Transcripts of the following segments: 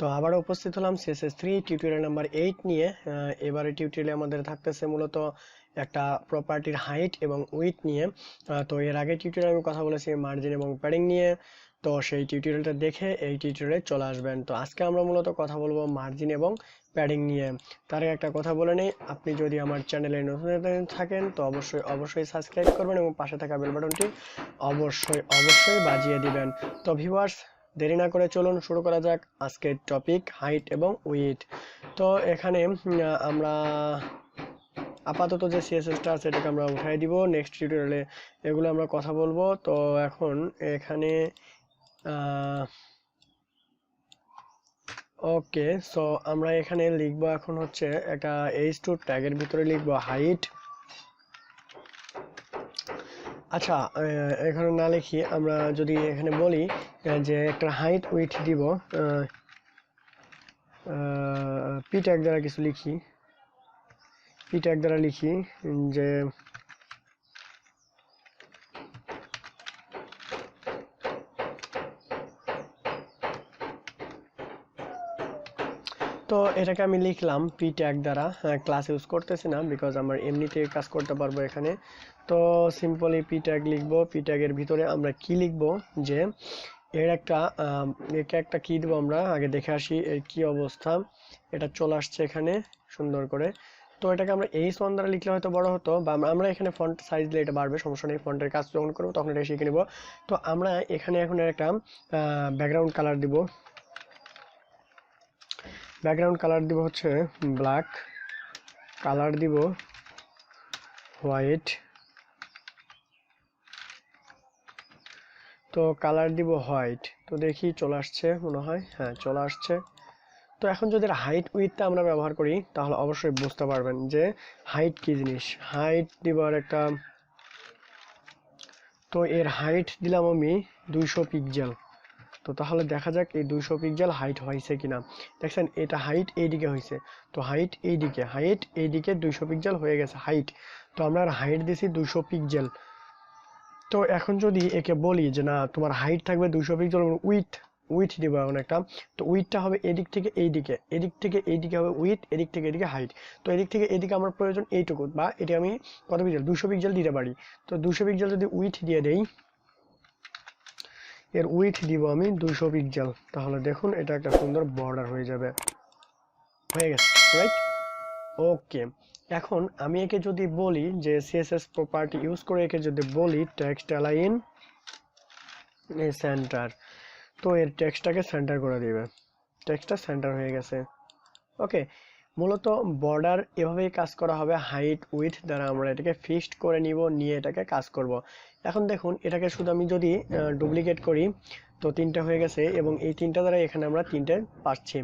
তো আবারও উপস্থিত হলাম CSS3 টিউটোরিয়াল নাম্বার 8 নিয়ে। এবারে টিউটোরিয়ালে আমাদের থাকতেছে মূলত একটা প্রপার্টির হাইট এবং উইডথ নিয়ে। তো এর আগে টিউটোরিয়ালে আমি কথা বলেছি মার্জিন এবং প্যাডিং নিয়ে। তো সেই টিউটোরিয়ালটা দেখে এই টিউটোরিয়ালে চলে আসবেন। তো আজকে আমরা মূলত কথা বলবো মার্জিন এবং প্যাডিং নিয়ে। তার আগে একটা কথা বলে নেই, আপনি যদি আমার চ্যানেলে নতুন থাকেন তো অবশ্যই সাবস্ক্রাইব করবেন এবং পাশে থাকা বেল বাটনটি অবশ্যই বাজিয়ে দিবেন। তো ভিউয়ার্স, দেরি না করে চলুন শুরু করা যাক আজকের টপিক হাইট এবং উইডথ। তো এখানে আমরা আপাতত যে CSSটা আছে এটাকে আমরা উঠাই দিব, নেক্সট টিউটোরিয়ালে এগুলো আমরা কথা বলবো। তো এখন এখানে ওকে, সো আমরা এখানে লিখবো এখন হচ্ছে একটা h2 ট্যাগের ভিতরে লিখবো হাইট। আচ্ছা, এখানে না লিখি, আমরা যদি এখানে বলি যে একটা হাইট উইডথ দিব, পি ট্যাগ দ্বারা কিছু লিখি, পি ট্যাগ দ্বারা লিখি যে তো এটাকে আমি লিখলাম পি ট্যাগ দ্বারা, ক্লাস ইউজ করতেছি না বিকজ আমরা এমনিতে কাজ করতে পারবো এখানে। তো সিম্পলি পি ট্যাগ লিখবো। পি ট্যাগের ভিতরে আমরা কি লিখবো যে এর একটা কি দেবো, আমরা আগে দেখে আসি এর কি অবস্থা। এটা চলে আসছে এখানে সুন্দর করে। তো এটাকে আমরা H1 দ্বারা লিখলে হয়তো বড় হতো, বা আমরা এখানে ফন্ট সাইজ দিলে এটা বাড়বে, সমস্যা নেই। ফন্টের কাজ যখন করবো তখন এটা শিখে নিব। তো আমরা এখানে এখন একটা ব্যাকগ্রাউন্ড কালার দিব। ব্যাকগ্রাউন্ড কালার দিব হচ্ছে ব্ল্যাক, কালার দিব হোয়াইট, তো কালার দিব হোয়াইট। তো দেখি চলে আসছে মনে হয়, হ্যাঁ চলে আসছে। তো এখন যদি হাইট উইডথটা আমরা ব্যবহার করি তাহলে অবশ্যই বুঝতে পারবেন যে হাইট কি জিনিস। হাইট দিব আর একটা, তো এর হাইট দিলাম আমি 200 পিক্সেল। তো তাহলে দেখা যাক এই 200 পিক্সেল হাইট হয়েছে কিনা। দেখছেন এটা হাইট এইদিকে হয়েছে, তো হাইট এইদিকে 200 পিক্সেল হয়ে গেছে হাইট। তো আমরা হাইট দিছি 200 পিক্সেল। তো এখন যদি একে বলি যে না তোমার হাইট থাকবে 200 পিক্সেল, উইথ দিব এখন একটা। তো উইথটা হবে এদিক থেকে এইদিকে, এদিক থেকে এইদিকে হবে উইথ, এদিক থেকে এদিকে হাইট। তো এদিক থেকে এদিকে আমার প্রয়োজন এইটুকু, বা এটা আমি কত পিক্সেল 200 পিক্সেল দিতে পারি। তো 200 পিক্সেল যদি উইথ দিয়ে দেই, এর উইথ দিব আমি 200 পিক্সেল, তাহলে দেখুন এটা একটা সুন্দর বর্ডার হয়ে যাবে, হয়ে গেছে রাইট। ওকে, এখন আমি একে যদি বলি যে CSS প্রপার্টি ইউজ করে একে যদি বলি টেক্সট অ্যালাইন সেন্টার, তো এর টেক্সটটাকে সেন্টার করে দিবে। টেক্সটটা সেন্টার হয়ে গেছে। ওকে, মূলত বর্ডার এভাবেই কাজ করা হবে হাইট উইথ দ্বারা। আমরা এটাকে ফিক্সড করে নিয়ে এটাকে কাজ করব। এখন দেখুন এটাকে শুধু আমি যদি ডুপ্লিকেট করি তো 3টা হয়ে গেছে, এবং এই 3টা দ্বারা এখানে আমরা 3টে পাচ্ছি।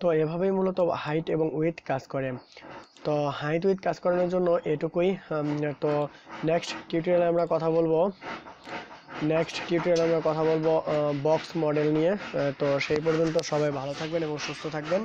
তো এভাবেই মূলত হাইট এবং উইথ কাজ করে। তো হাইট উইথ কাজ করানোর জন্য এটুকুই। তো নেক্সট টিউটোরিয়ালে আমরা কথা বলবো বক্স মডেল নিয়ে। তো সেই পর্যন্ত সবাই ভালো থাকবেন এবং সুস্থ থাকবেন।